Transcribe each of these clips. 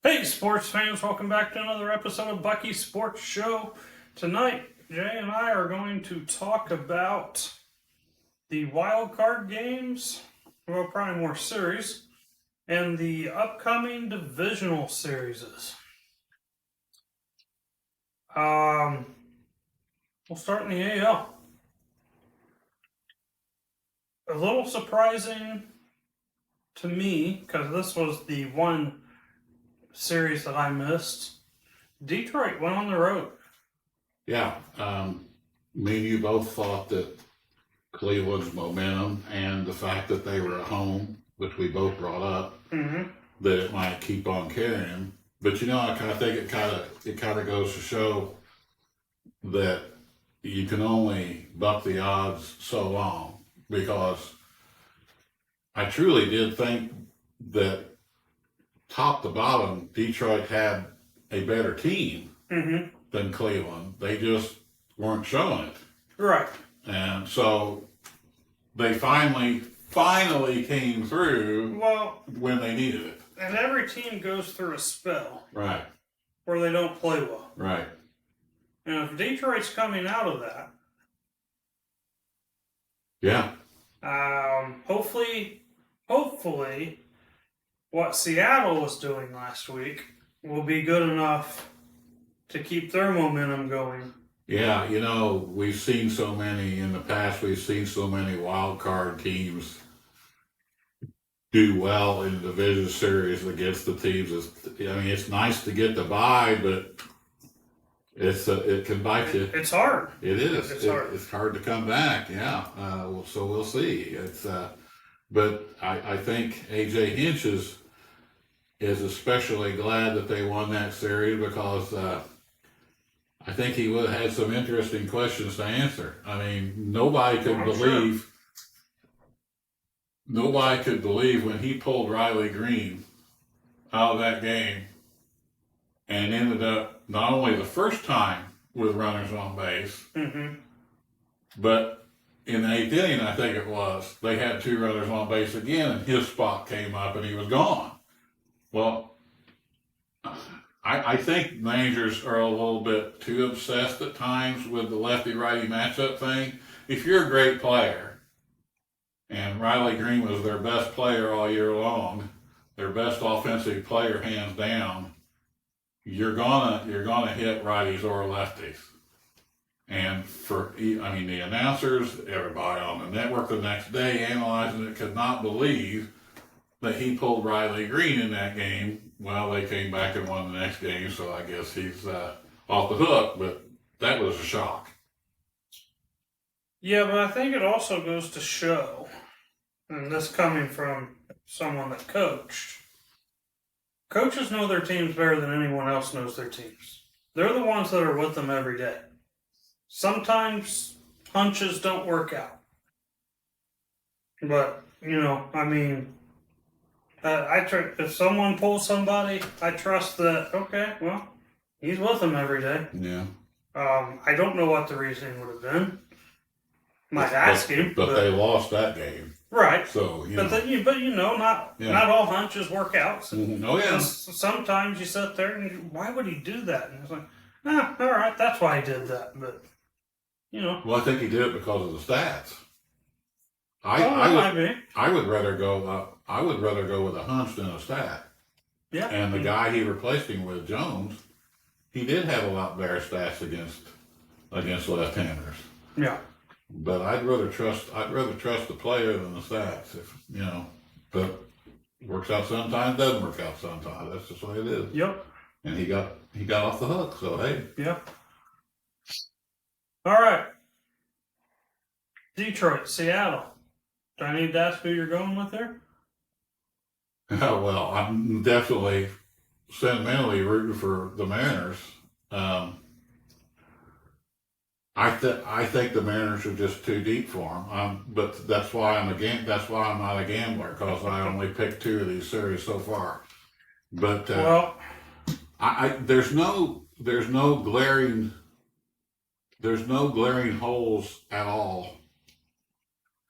Hey, sports fans, welcome back to another episode of Bucky's Sports Show. Tonight, Jay and I are going to talk about the wild card games, well, probably more series, and the upcoming divisional series. We'll start in the AL. A little surprising to me, because this was the one series that I missed. Detroit went on the road. Yeah, me and you both thought that Cleveland's momentum and the fact that they were at home, which we both brought up, that it might keep on carrying. But I kind of think it kind of goes to show that you can only buck the odds so long, because I truly did think that top to bottom, Detroit had a better team than Cleveland. They just weren't showing it. Right. And so they finally came through when they needed it. And every team goes through a spell. Right. Where they don't play well. Right. And if Detroit's coming out of that, yeah. Hopefully, what Seattle was doing last week will be good enough to keep their momentum going. Yeah, we've seen so many in the past. We've seen so many wild card teams do well in the division series against the teams. It's nice to get the bye, but it can bite you. It's hard. It is. It's hard to come back. Yeah. So we'll see. But I think AJ Hinch is especially glad that they won that series, because I think he would have had some interesting questions to answer. I mean, nobody could believe when he pulled Riley Green out of that game and ended up not only the first time with runners on base, but in the 8th inning, I think it was, they had 2 runners on base again, and his spot came up and he was gone. Well, I think managers are a little bit too obsessed at times with the lefty-righty matchup thing. If you're a great player, and Riley Green was their best player all year long, their best offensive player hands down, you're gonna hit righties or lefties. And the announcers, everybody on the network the next day analyzing it, could not believe that he pulled Riley Green in that game. Well, they came back and won the next game, so I guess he's off the hook, but that was a shock. Yeah, but I think it also goes to show, and this coming from someone that coached, coaches know their teams better than anyone else knows their teams. They're the ones that are with them every day. Sometimes hunches don't work out. But, if someone pulls somebody, I trust that, okay, well, he's with them every day. Yeah. I don't know what the reasoning would have been. Might ask him. But they lost that game. Right. So, not all hunches work out. So, Oh, yeah. Sometimes you sit there and why would he do that? And it's like, all right, that's why he did that. But, Well, I think he did it because of the stats. I would rather go with a hunch than a stat. Yeah. And the guy he replaced him with, Jones, he did have a lot better stats against left-handers. Yeah. But I'd rather trust the player than the stats. But works out sometimes, doesn't work out sometimes. That's just the way it is. Yep. And he got off the hook. So hey. Yep. All right. Detroit, Seattle. Do I need to ask who you're going with there? Well, I'm definitely sentimentally rooting for the Mariners. I think the Mariners are just too deep for them. But that's why I'm not a gambler, because I only picked 2 of these series so far. But there's no glaring holes at all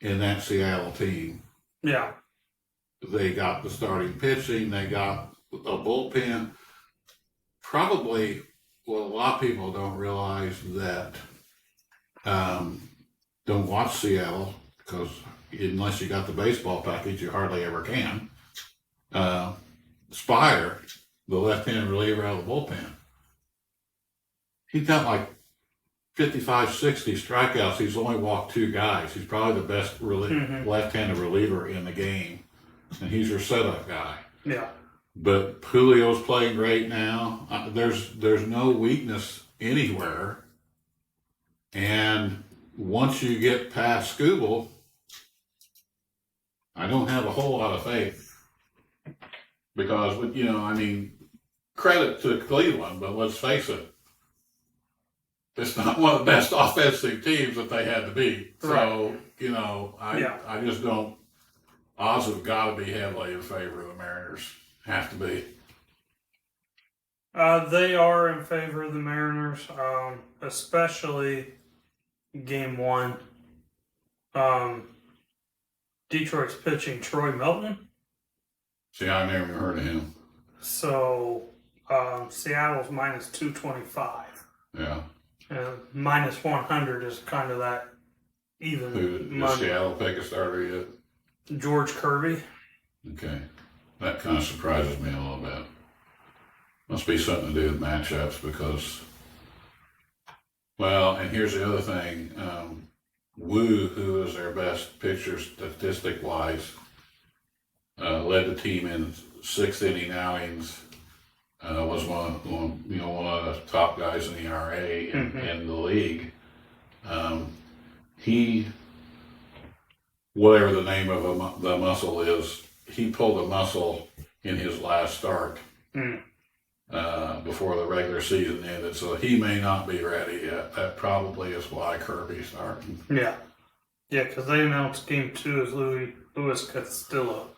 in that Seattle team. Yeah. They got the starting pitching. They got a bullpen. probably, well, a lot of people don't realize that, don't watch Seattle because unless you got the baseball package, you hardly ever can. Spire, the left-handed reliever out of the bullpen, he's got like 55, 60 strikeouts. He's only walked 2 guys. He's probably the best left-handed reliever in the game, and he's your setup guy. Yeah. But Julio's playing great now. There's no weakness anywhere, and once you get past Scooble, I don't have a whole lot of faith because, I mean, credit to Cleveland, but let's face it, it's not one of the best offensive teams that they had to beat. So, I just don't. Odds have got to be heavily in favor of the Mariners. Have to be. They are in favor of the Mariners, especially Game 1. Detroit's pitching Troy Melton. See, I never even heard of him. So, Seattle's minus 225. Yeah. And minus 100 is kind of that even Did money. Seattle pick a starter yet? George Kirby. Okay. That kind of surprises me a little bit. Must be something to do with matchups because, well, and here's the other thing. Wu, who is their best pitcher statistic-wise, led the team in 6th inning outings. Was one of the top guys in the ERA in the league. He, whatever the name of the muscle is, he pulled a muscle in his last start before the regular season ended, so he may not be ready yet. That probably is why Kirby's starting. Yeah, because they announced Game 2 as Luis Castillo.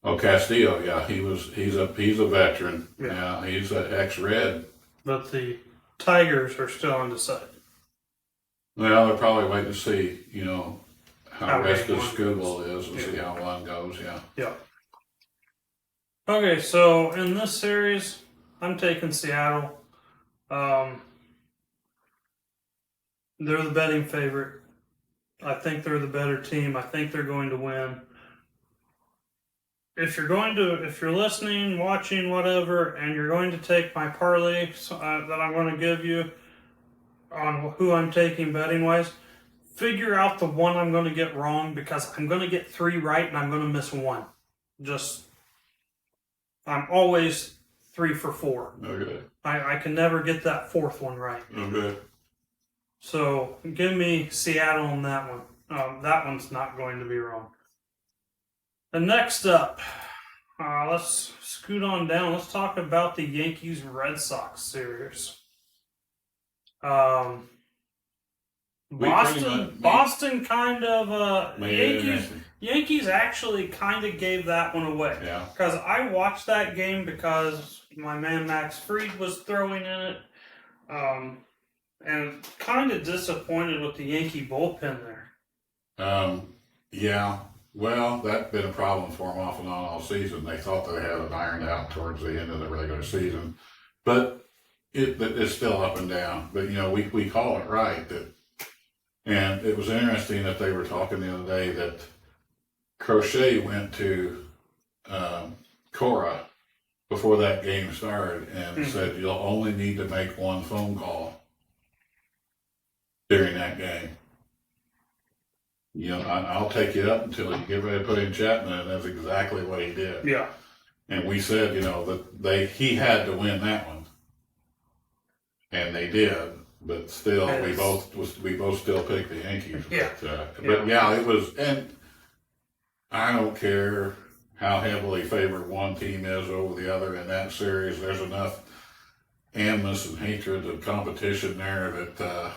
Oh, Castillo, yeah, he's a veteran. Yeah, he's an ex-Red. But the Tigers are still undecided. Well, they're probably waiting to see, how rested one Scooble is and see how one goes, Yeah. Okay, so in this series, I'm taking Seattle. They're the betting favorite. I think they're the better team. I think they're going to win. If you're listening, watching, whatever, and you're going to take my parlay that I'm going to give you on who I'm taking betting wise, figure out the one I'm going to get wrong because I'm going to get 3 right and I'm going to miss 1. I'm always 3 for 4. Okay. I can never get that 4th one right. Okay. So give me Seattle on that one. That one's not going to be wrong. And next up, let's scoot on down. Let's talk about the Yankees-Red Sox series. Boston kind of Yankees actually kind of gave that one away. Yeah. Because I watched that game because my man Max Fried was throwing in it. And kind of disappointed with the Yankee bullpen there. Yeah. Well, that's been a problem for them off and on all season. They thought they had it ironed out towards the end of the regular season. But it's still up and down. But, we call it right. And it was interesting that they were talking the other day that Crochet went to Cora before that game started and said, you'll only need to make 1 phone call during that game. I'll take you up until you get ready to put in Chapman, and that's exactly what he did. Yeah. And we said, that he had to win that one, and they did. But still, we both still picked the Yankees. Yeah. But it was, and I don't care how heavily favored one team is over the other in that series. There's enough animus and hatred and competition there that.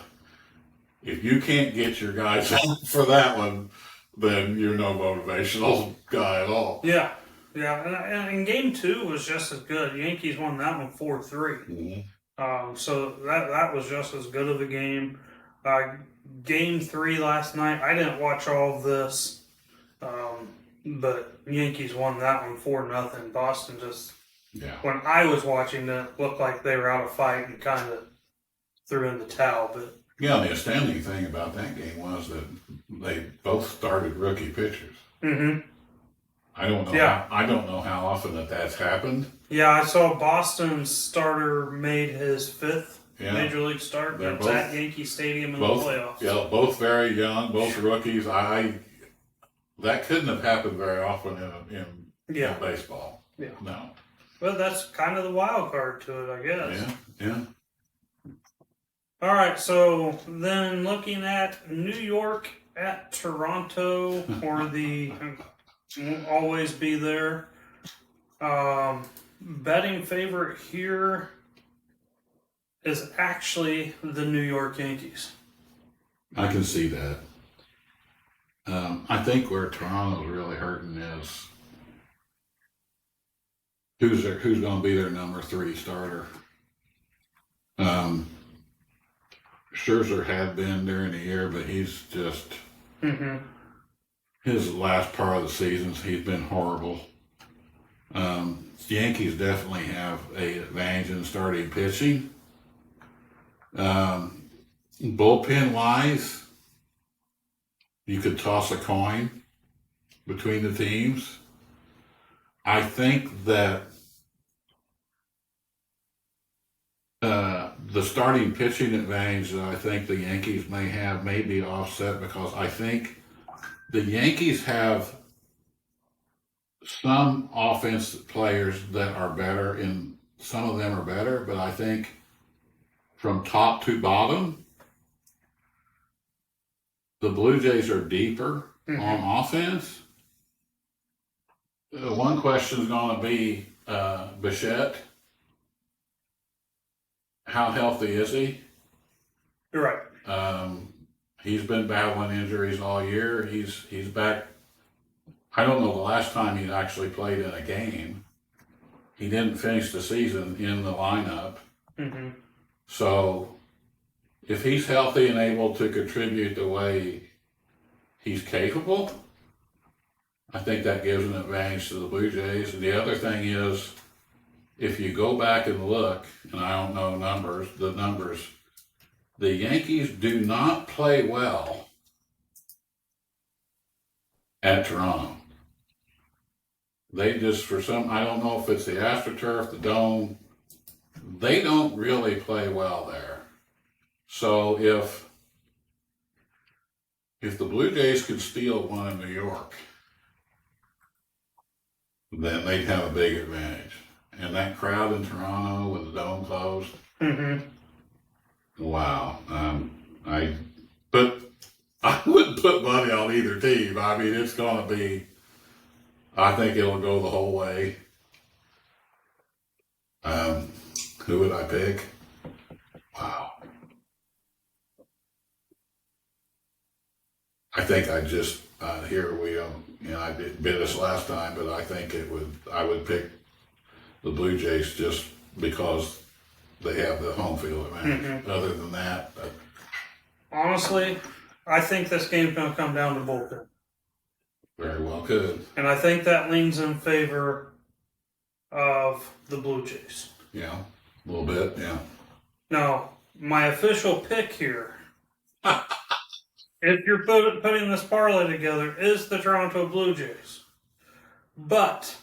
If you can't get your guys out for that one, then you're no motivational guy at all. Yeah. And Game 2 was just as good. The Yankees won that one 4-3. So that was just as good of a game. Game 3 last night, I didn't watch all of this, but Yankees won that one 4-0. Boston just Yeah. When I was watching them, it looked like they were out of fight and kind of threw in the towel. But Yeah, the astounding thing about that game was that they both started rookie pitchers. mm-hmm. I don't know. Yeah. I don't know how often that's happened. Yeah, I saw Boston's starter made his 5th Major League start. They're That's both, at Yankee Stadium in both, the playoffs. Yeah, both very young, both rookies. That couldn't have happened very often in baseball. Yeah. No. But that's kind of the wild card to it, I guess. Yeah. All right, so then looking at New York at Toronto for the won't always be there. Betting favorite here is actually the New York Yankees. I can see that. I think where Toronto's really hurting is who's going to be their number 3 starter. Scherzer had been during the year, but he's just his last part of the seasons he's been horrible. The Yankees definitely have an advantage in starting pitching. Bullpen wise, you could toss a coin between the teams. I think that the starting pitching advantage that I think the Yankees may have may be offset because I think the Yankees have some offensive players that are better, and some of them are better, but I think from top to bottom, the Blue Jays are deeper on offense. One question is going to be Bichette. How healthy is he? You're right. He's been battling injuries all year. He's back. I don't know the last time he actually played in a game. He didn't finish the season in the lineup. So if he's healthy and able to contribute the way he's capable, I think that gives an advantage to the Blue Jays. And the other thing is, if you go back and look, and I don't know the numbers, the Yankees do not play well at Toronto. They just, I don't know if it's the AstroTurf, the Dome, they don't really play well there. So if the Blue Jays could steal one in New York, then they'd have a big advantage. And that crowd in Toronto with the Dome closed, wow. I wouldn't put money on either team. I mean, it's going to be, I think it'll go the whole way. Who would I pick? Wow. I think I just, here we, I did this last time, but I think I would pick the Blue Jays just because they have the home field advantage. Other than that, honestly, I think this game's going to come down to bullpen. Very well could. And I think that leans in favor of the Blue Jays. Yeah, a little bit, yeah. Now, my official pick here, if you're putting this parlay together, is the Toronto Blue Jays. But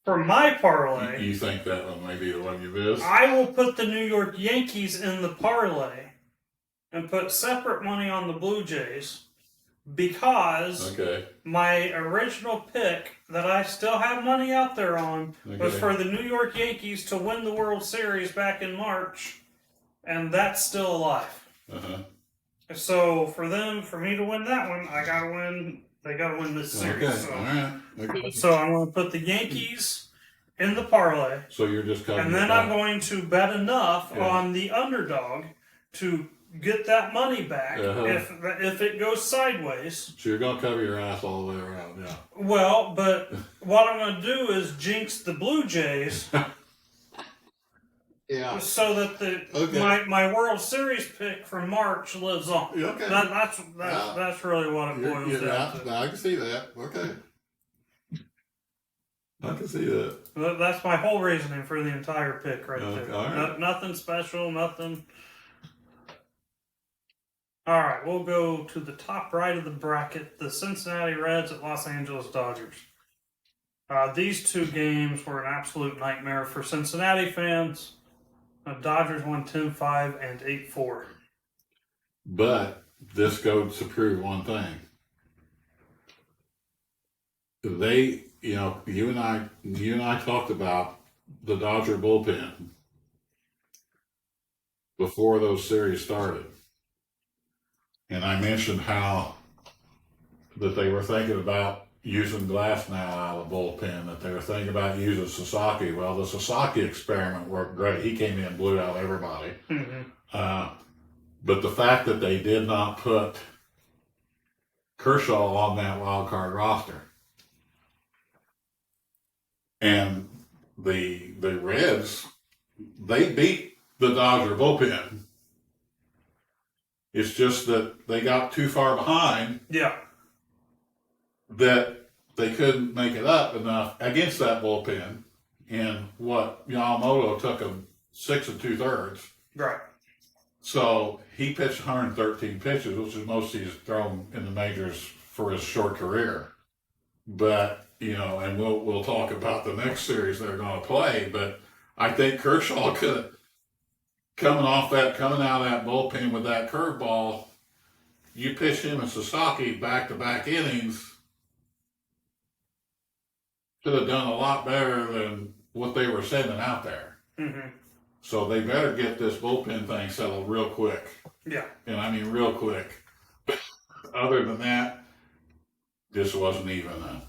for my parlay, you think that one might be the one you missed? I will put the New York Yankees in the parlay and put separate money on the Blue Jays because my original pick that I still have money out there on was for the New York Yankees to win the World Series back in March, and that's still alive. So for me to win that one, I gotta win. They gotta win this series. All right. So I'm going to put the Yankees in the parlay. So you're just covering. And then I'm going to bet enough on the underdog to get that money back if it goes sideways. So you're going to cover your ass all the way around, yeah. Well, but what I'm going to do is jinx the Blue Jays. Yeah. So that my World Series pick from March lives on. Okay. That's really what it boils down to. I can see that. Okay. I can see that. That's my whole reasoning for the entire pick right Okay, there. all right. Nothing special, nothing. All right, we'll go to the top right of the bracket, the Cincinnati Reds at Los Angeles Dodgers. These two games were an absolute nightmare for Cincinnati fans. The Dodgers won 10-5 and 8-4. But this goes to prove one thing. They, you and I talked about the Dodger bullpen before those series started. And I mentioned how that they were thinking about using Glass now out of the bullpen, that they were thinking about using Sasaki. Well, the Sasaki experiment worked great. He came in and blew out everybody. Mm-hmm. But the fact that they did not put Kershaw on that wild card roster, and the Reds, they beat the Dodger bullpen. It's just that they got too far behind. Yeah. That they couldn't make it up enough against that bullpen. And what Yamamoto took him 6 2/3. Right. So he pitched 113 pitches, which is most he's thrown in the majors for his short career. But, and we'll talk about the next series they're going to play. But I think Kershaw could have, coming out of that bullpen with that curveball, you pitch him and Sasaki back-to-back innings, could have done a lot better than what they were sending out there. Mm-hmm. So they better get this bullpen thing settled real quick. Yeah. And I mean real quick. Other than that, this wasn't even a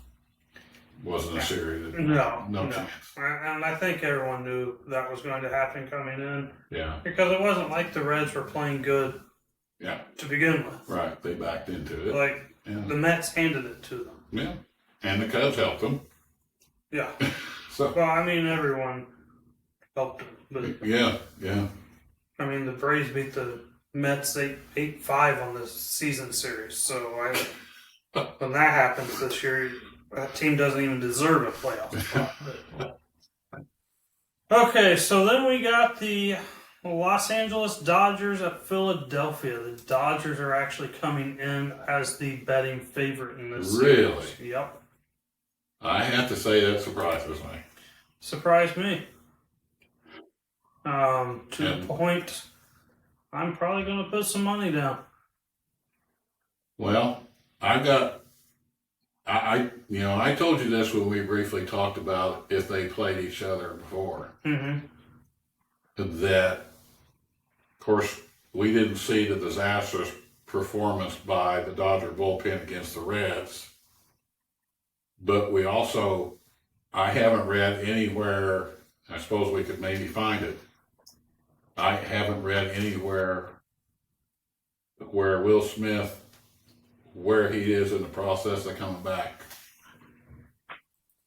series. No chance. And I think everyone knew that was going to happen coming in. Yeah. Because it wasn't like the Reds were playing good. Yeah. To begin with. Right. They backed into it. Like the Mets handed it to them. Yeah. And the Cubs helped them. Yeah. So. Well, I mean, everyone helped them. But, yeah. I mean, the Braves beat the Mets 8-5 on this season series. So when that happens this year, that team doesn't even deserve a playoff spot. Okay, so then we got the Los Angeles Dodgers at Philadelphia. The Dodgers are actually coming in as the betting favorite in this Really? series. Yep. I have to say that surprises me. Surprised me. To the point, I'm probably going to put some money down. Well, I told you this when we briefly talked about if they played each other before. Mm-hmm. That, of course, we didn't see the disastrous performance by the Dodger bullpen against the Reds. But we also, I haven't read anywhere, I suppose we could maybe find it. I haven't read anywhere where Will Smith, where he is in the process of coming back.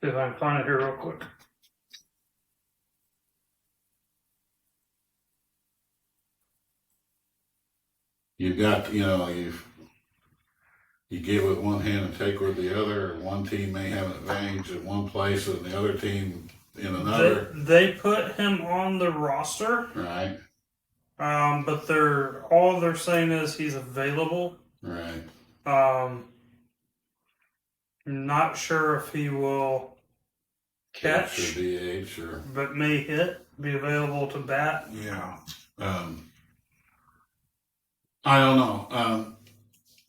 See if I can find it here real quick. You've got, you give with one hand and take with the other. One team may have an advantage in one place and the other team in another. They put him on the roster. Right. But all they're saying is he's available. Right. Not sure if he will catch or DH or, but may be available to bat. Yeah. I don't know.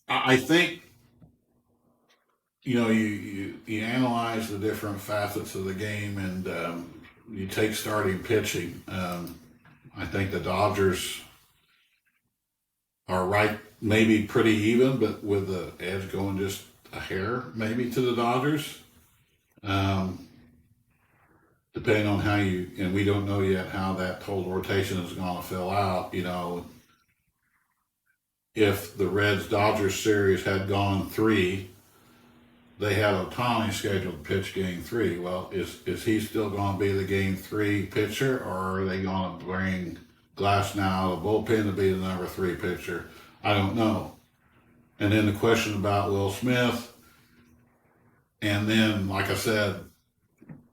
I think, you analyze the different facets of the game and you take starting pitching. I think the Dodgers are right, maybe pretty even, but with the edge going just a hair maybe to the Dodgers. Depending on how and we don't know yet how that whole rotation is going to fill out, if the Reds-Dodgers series had gone 3, they had Ohtani scheduled to pitch game 3. Well, is he still going to be the game 3 pitcher, or are they going to bring Glass now the bullpen to be the number 3 pitcher? I don't know. And then the question about Will Smith, and then, like I said,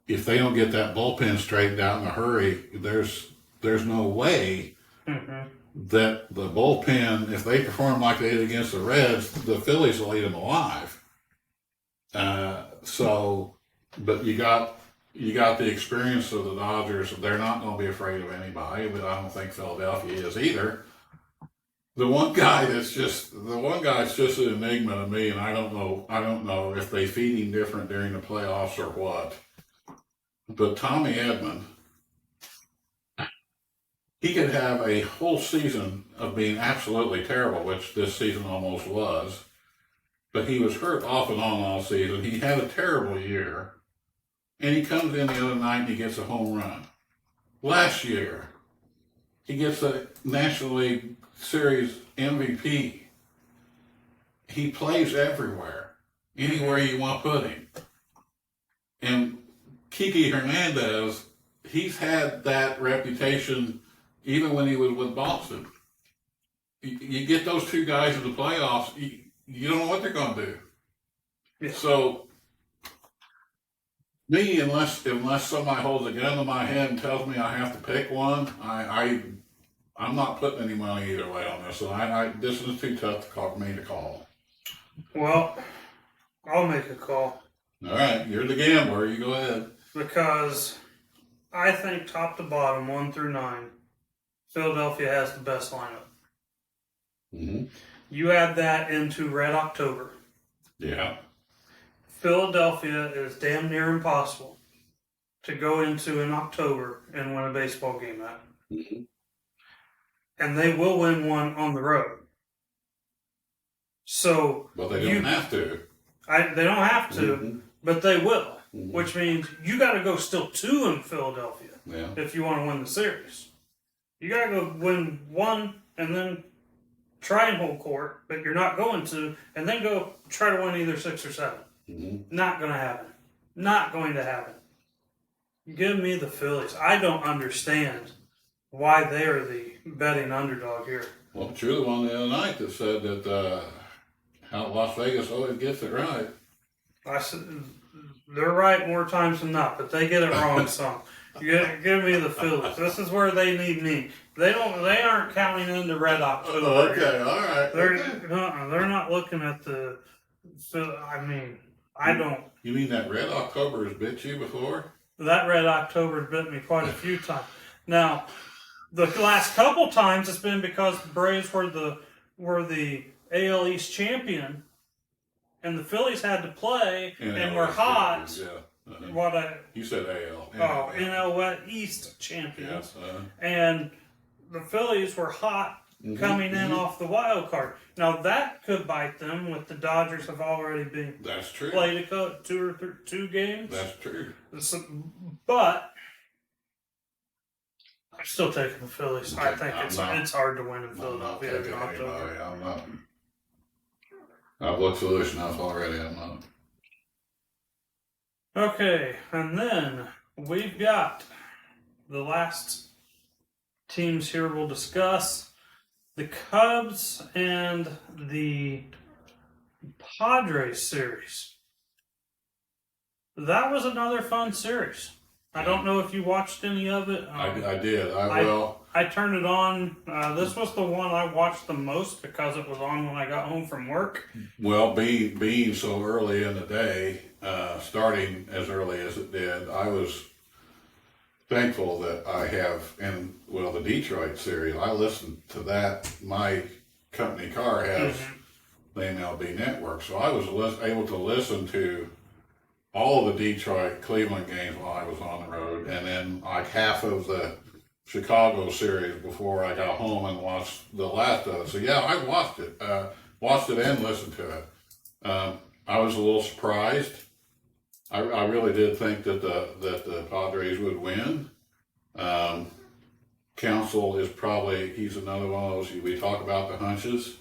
if they don't get that bullpen straightened out in a hurry, there's no way that the bullpen, if they perform like they did against the Reds, the Phillies will eat them alive. But you got the experience of the Dodgers. They're not going to be afraid of anybody, but I don't think Philadelphia is either. The one guy that's just an enigma to me, and I don't know if they feed him different during the playoffs or what. But Tommy Edman, he could have a whole season of being absolutely terrible, which this season almost was. But he was hurt off and on all season. He had a terrible year. And he comes in the other night and he gets a home run. Last year, he gets a National League Series MVP. He plays everywhere, anywhere you want to put him. And Kiki Hernandez, he's had that reputation even when he was with Boston. You get those two guys in the playoffs, you don't know what they're going to do. Yeah. So, me, unless somebody holds a gun to my head and tells me I have to pick one, I'm not putting any money either way on this. And this is too tough for me to call. Well, I'll make a call. All right, you're the gambler. You go ahead. Because I think top to bottom, 1 through 9, Philadelphia has the best lineup. Mm-hmm. You add that into Red October. Yeah. Philadelphia is damn near impossible to go into in October and win a baseball game at. Mm-hmm. And they will win one on the road. So, but they don't have to. They don't have to, but they will. Mm-hmm. Which means you got to go still 2 in Philadelphia if you want to win the series. You got to go win 1 and then try and hold court, but you're not going to, and then go try to win either 6 or 7. Mm-hmm. Not going to happen. Not going to happen. Give me the Phillies. I don't understand why they are the betting underdog here. Well, but you're the one the other night that said that how Las Vegas always gets it right. I said they're right more times than not, but they get it wrong some. Give me the Phillies. This is where they need me. They aren't counting in the Red October. Okay, all right. They're not looking at the. I don't. You mean that Red October has bit you before? That Red October has bit me quite a few times. Now, the last couple times it's been because the Braves were the AL East champion, and the Phillies had to play and were hot. Yeah. You said AL. NL East champions. Yes, and the Phillies were hot coming in off the wild card. Now that could bite them. With the Dodgers have already been played 2 games. That's true. But I'm still taking the Phillies. I think it's hard to win in Philadelphia in October. I've looked foolish enough already. I'm not. Okay, and then we've got the last teams here we'll discuss. The Cubs and the Padres series. That was another fun series. I don't know if you watched any of it. I did. I turned it on. This was the one I watched the most because it was on when I got home from work. Well, being so early in the day, starting as early as it did, I was thankful that I have, the Detroit series, I listened to that. My company car has the MLB network, so I was able to listen to all the Detroit Cleveland games while I was on the road, and then like half of the Chicago series before I got home and watched the last of it. So yeah, I watched it and listened to it. I was a little surprised. I really did think that the Padres would win. Counsell is he's another one of those, we talk about the hunches.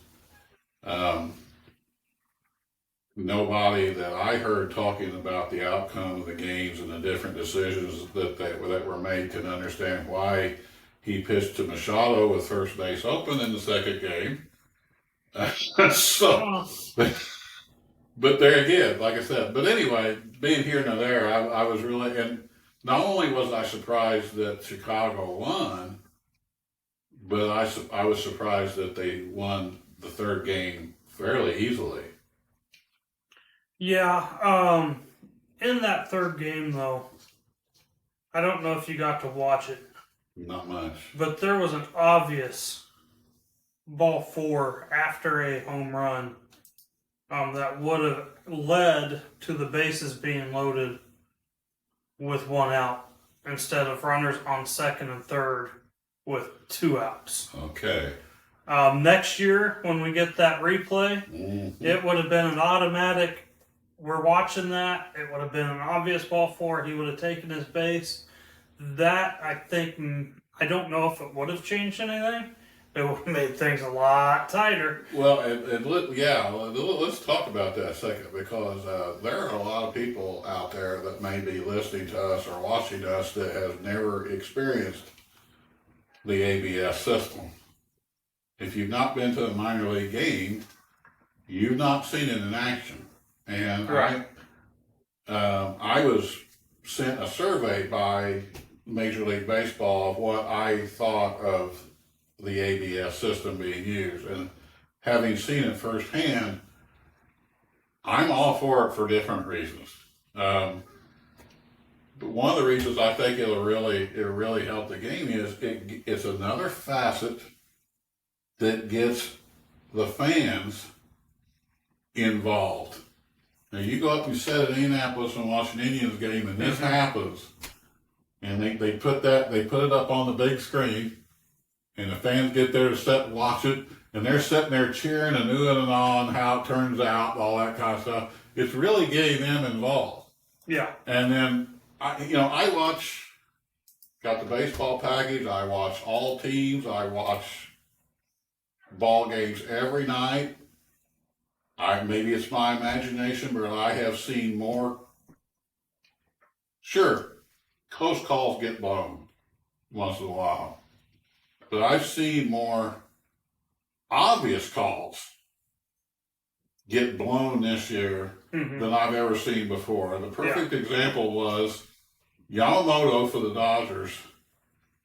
Nobody that I heard talking about the outcome of the games and the different decisions that were made can understand why he pitched to Machado with first base open in the second game. But there again, like I said. But anyway, being here and there, I was really, and not only was I surprised that Chicago won, but I was surprised that they won the third game fairly easily. Yeah, in that third game, though, I don't know if you got to watch it, Not much. but there was an obvious ball four after a home run that would have led to the bases being loaded with one out instead of runners on second and third with 2 outs. Okay. Next year, when we get that replay, it would have been an automatic. We're watching that. It would have been an obvious ball four. He would have taken his base. That, I think, I don't know if it would have changed anything. It would have made things a lot tighter. Well, let's talk about that a second, because there are a lot of people out there that may be listening to us or watching us that have never experienced the ABS system. If you've not been to a minor league game, you've not seen it in action. And right. I was sent a survey by Major League Baseball of what I thought of the ABS system being used, and having seen it firsthand, I'm all for it for different reasons. But one of the reasons I think it'll really help the game is it's another facet that gets the fans involved. Now you go up and sit at Indianapolis and watch an Indians game, and this happens, and they put it up on the big screen. And the fans get there to sit and watch it, and they're sitting there cheering and oohing and ahhing how it turns out, all that kind of stuff. It's really getting them involved. Yeah. And then, got the baseball package. I watch all teams. I watch ball games every night. Maybe it's my imagination, but I have seen more. Sure, close calls get blown once in a while. But I've seen more obvious calls get blown this year than I've ever seen before. And the perfect example was Yamamoto for the Dodgers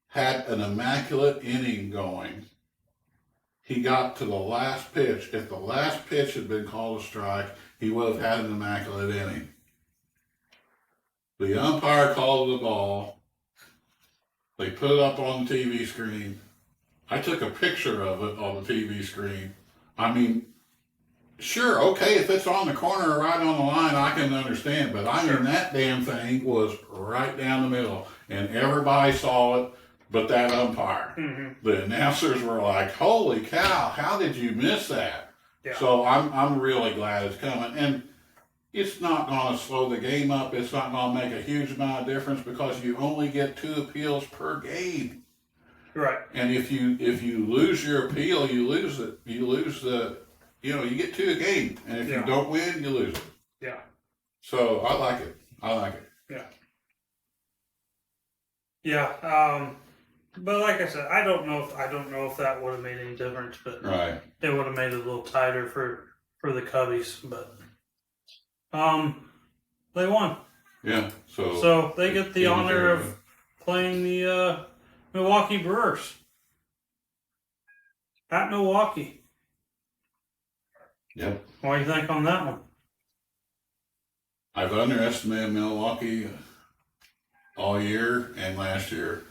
had an immaculate inning going. He got to the last pitch. If the last pitch had been called a strike, he would have had an immaculate inning. The umpire called the ball. They put it up on the TV screen. I took a picture of it on the TV screen. I mean, sure, okay, if it's on the corner or right on the line, I can understand. But I mean, that damn thing was right down the middle, and everybody saw it but that umpire. The announcers were like, holy cow, how did you miss that? Yeah. So I'm really glad it's coming. And it's not going to slow the game up. It's not going to make a huge amount of difference because you only get 2 appeals per game. Right. And if you lose your appeal, you lose it. You get 2 a game. And if you don't win, you lose it. Yeah. So I like it. Yeah. Yeah. But like I said, I don't know if that would have made any difference, but right. It would have made it a little tighter for the Cubbies, but they won. Yeah. So they get the honor of playing the Milwaukee Brewers at Milwaukee. Yep. What do you think on that one? I've underestimated Milwaukee all year and last year.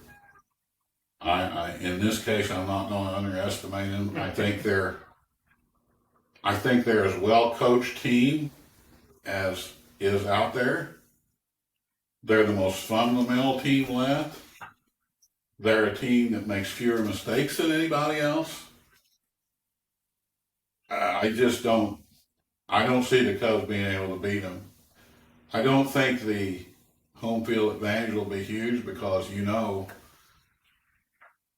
I in this case, I'm not going to underestimate them. I think they're as well coached team as is out there. They're the most fundamental team left. They're a team that makes fewer mistakes than anybody else. I don't see the Cubs being able to beat them. I don't think the home field advantage will be huge because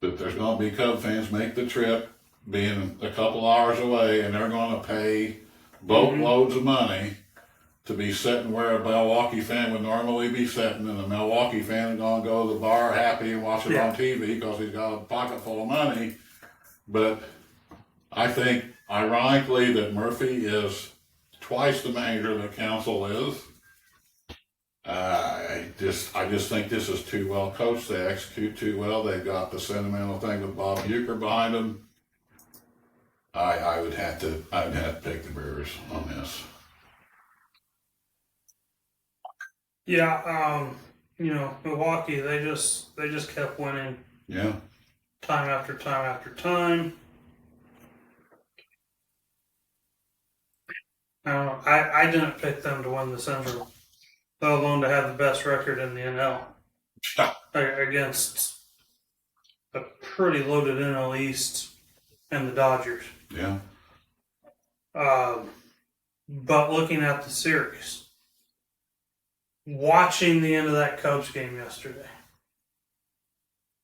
that there's going to be Cub fans make the trip, being a couple hours away, and they're going to pay boatloads of money to be sitting where a Milwaukee fan would normally be sitting, and the Milwaukee fan is going to go to the bar happy and watch it on TV because he's got a pocket full of money. But I think, ironically, that Murphy is twice the manager that Counsell is. I just think this is too well coached. They execute too well. They've got the sentimental thing with Bob Uecker behind them. I would have to pick the Brewers on this. Yeah, Milwaukee, they just kept winning. Yeah. Time after time after time. I didn't pick them to win the Central, let alone to have the best record in the NL against a pretty loaded NL East and the Dodgers. Yeah. But looking at the series, watching the end of that Cubs game yesterday,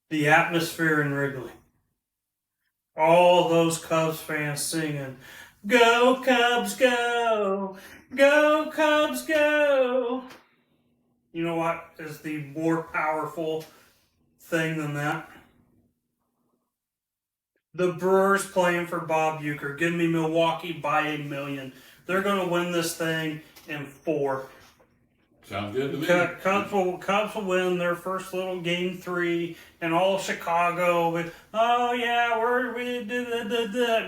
the atmosphere in Wrigley, all those Cubs fans singing, "Go Cubs, go! Go Cubs, go!" You know what is the more powerful thing than that? The Brewers playing for Bob Uecker. Give me Milwaukee by 1 million. They're going to win this thing in 4. Sounds good to me. Cubs will win their first little game 3, and all Chicago with, oh yeah,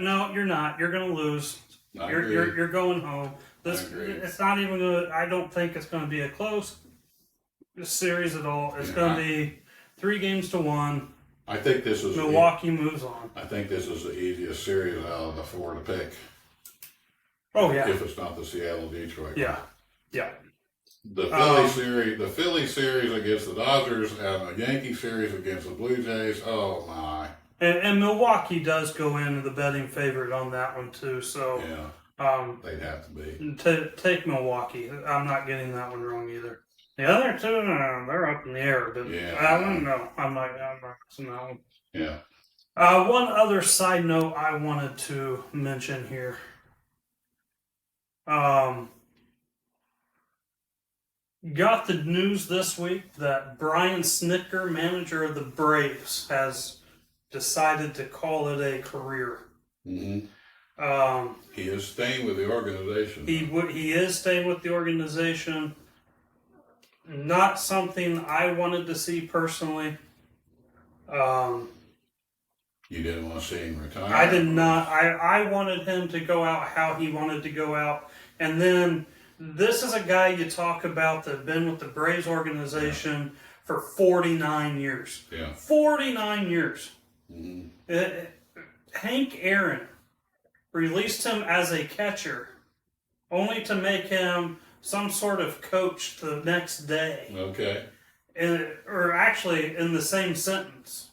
no, you're not. You're going to lose. You're going home. It's not even going to. I don't think it's going to be a close series at all. It's going to be 3 games to 1. I think this is Milwaukee moves on. I think this is the easiest series out of the 4 to pick. Oh yeah. If it's not the Seattle Detroit. Yeah. Yeah. The Philly series against the Dodgers and the Yankee series against the Blue Jays. Oh my! And Milwaukee does go into the betting favorite on that one too. So yeah, they'd have to be. Take Milwaukee. I'm not getting that one wrong either. The other two, they're up in the air. But I don't know. I'm not missing that one. Yeah. One other side note I wanted to mention here. Got the news this week that Brian Snitker, manager of the Braves, has decided to call it a career. Mm-hmm. He is staying with the organization. He is staying with the organization. Not something I wanted to see personally. You didn't want to see him retire? I did not. I wanted him to go out how he wanted to go out. And then this is a guy you talk about that been with the Braves organization for 49 years. Yeah. 49 years. Mm-hmm. Hank Aaron released him as a catcher only to make him some sort of coach the next day. Okay. Or actually in the same sentence.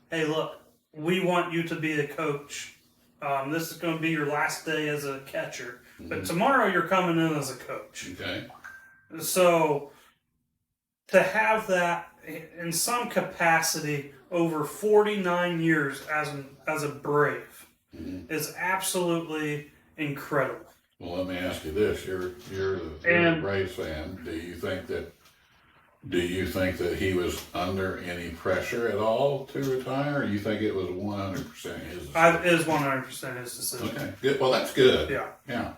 Hey, look, we want you to be a coach. This is going to be your last day as a catcher. But tomorrow you're coming in as a coach. Okay. So to have that in some capacity over 49 years as a Brave is absolutely incredible. Well, let me ask you this: you're a Braves fan. Do you think that he was under any pressure at all to retire? Or do you think it was 100% his decision? It is 100% his decision. Okay, good. Well, that's good. Yeah. Yeah.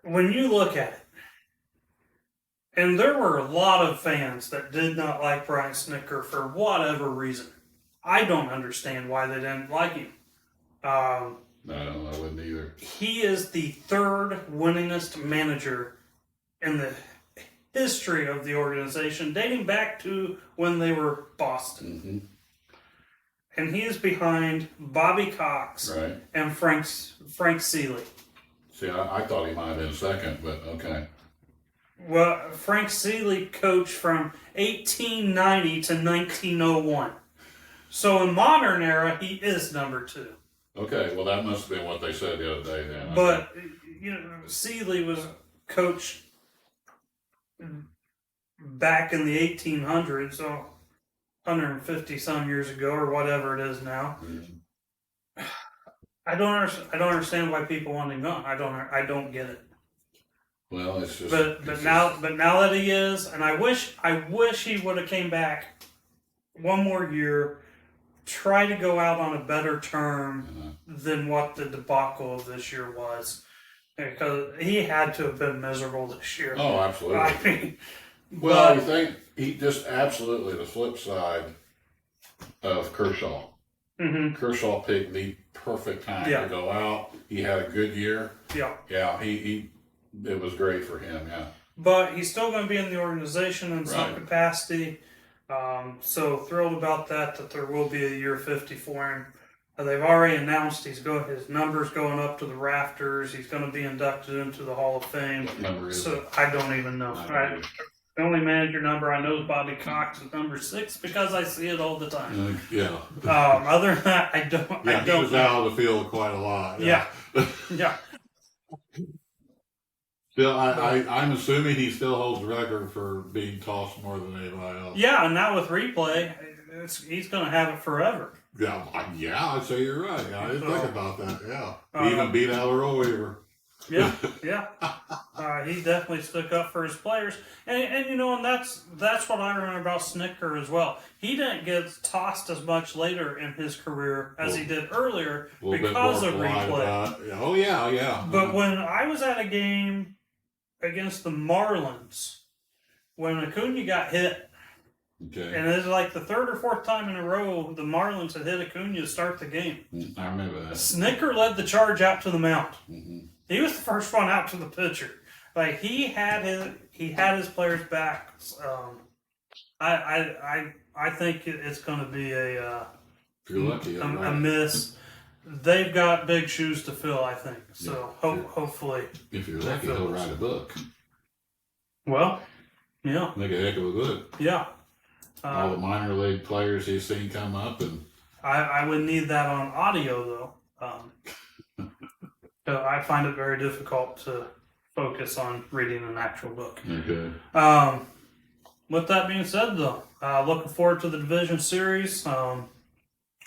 When you look at it, and there were a lot of fans that did not like Brian Snitker for whatever reason. I don't understand why they didn't like him. No, I wouldn't either. He is the 3rd winningest manager in the history of the organization, dating back to when they were Boston. Mm-hmm. And he is behind Bobby Cox and Frank Seeley. See, I thought he might have been second, but okay. Well, Frank Seeley coached from 1890 to 1901. So in modern era, he is number 2. Okay, well that must have been what they said the other day then. But, Seeley was coached back in the 1800s, so 150 some years ago or whatever it is now. Mm-hmm. I don't understand why people want him gone. I don't get it. Well, it's just. But now that he is, and I wish he would have came back one more year, try to go out on a better term than what the debacle of this year was, because he had to have been miserable this year. Oh, absolutely. I mean, Well, you think he just absolutely the flip side of Kershaw. Mm-hmm. Kershaw picked the perfect time to go out. He had a good year. Yeah. Yeah, it was great for him, yeah. But he's still going to be in the organization in some capacity. So thrilled about that there will be a year 50 for him. They've already announced his numbers going up to the rafters. He's going to be inducted into the Hall of Fame. What number is it? I don't even know. The only manager number I know is Bobby Cox is number 6 because I see it all the time. Yeah. Other than that, I don't. Yeah, he was out of the field quite a lot. Yeah. Yeah. Still, I'm assuming he still holds the record for being tossed more than anybody else. Yeah, and now with replay, he's going to have it forever. Yeah, I'd say you're right. Yeah, I didn't think about that. Yeah, he even beat out Earl Weaver. Yeah. He definitely stuck up for his players, and and that's what I remember about Snicker as well. He didn't get tossed as much later in his career as he did earlier because of replay. Oh yeah. But when I was at a game against the Marlins, when Acuna got hit, and it was like the 3rd or 4th time in a row the Marlins had hit Acuna to start the game. I remember that. Snicker led the charge out to the mound. Mm-hmm. He was the first one out to the pitcher. Like he had his players back. I think it's going to be if you're lucky, a miss. They've got big shoes to fill, I think. So hopefully, if you're lucky, he'll write a book. Well, yeah, make a heck of a book. Yeah, all the minor league players he's seen come up, and I would need that on audio though. So I find it very difficult to focus on reading an actual book. Okay. With that being said, though, looking forward to the division series.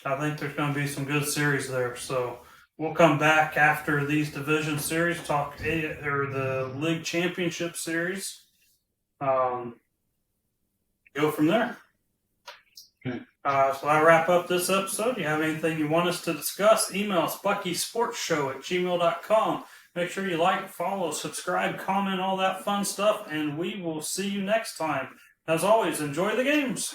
I think there's going to be some good series there. So we'll come back after these division series, talk the league championship series. Go from there. Okay. So I wrap up this episode. You have anything you want us to discuss? Email us, BuckySportsShow@gmail.com. Make sure you like, follow, subscribe, comment, all that fun stuff, and we will see you next time. As always, enjoy the games.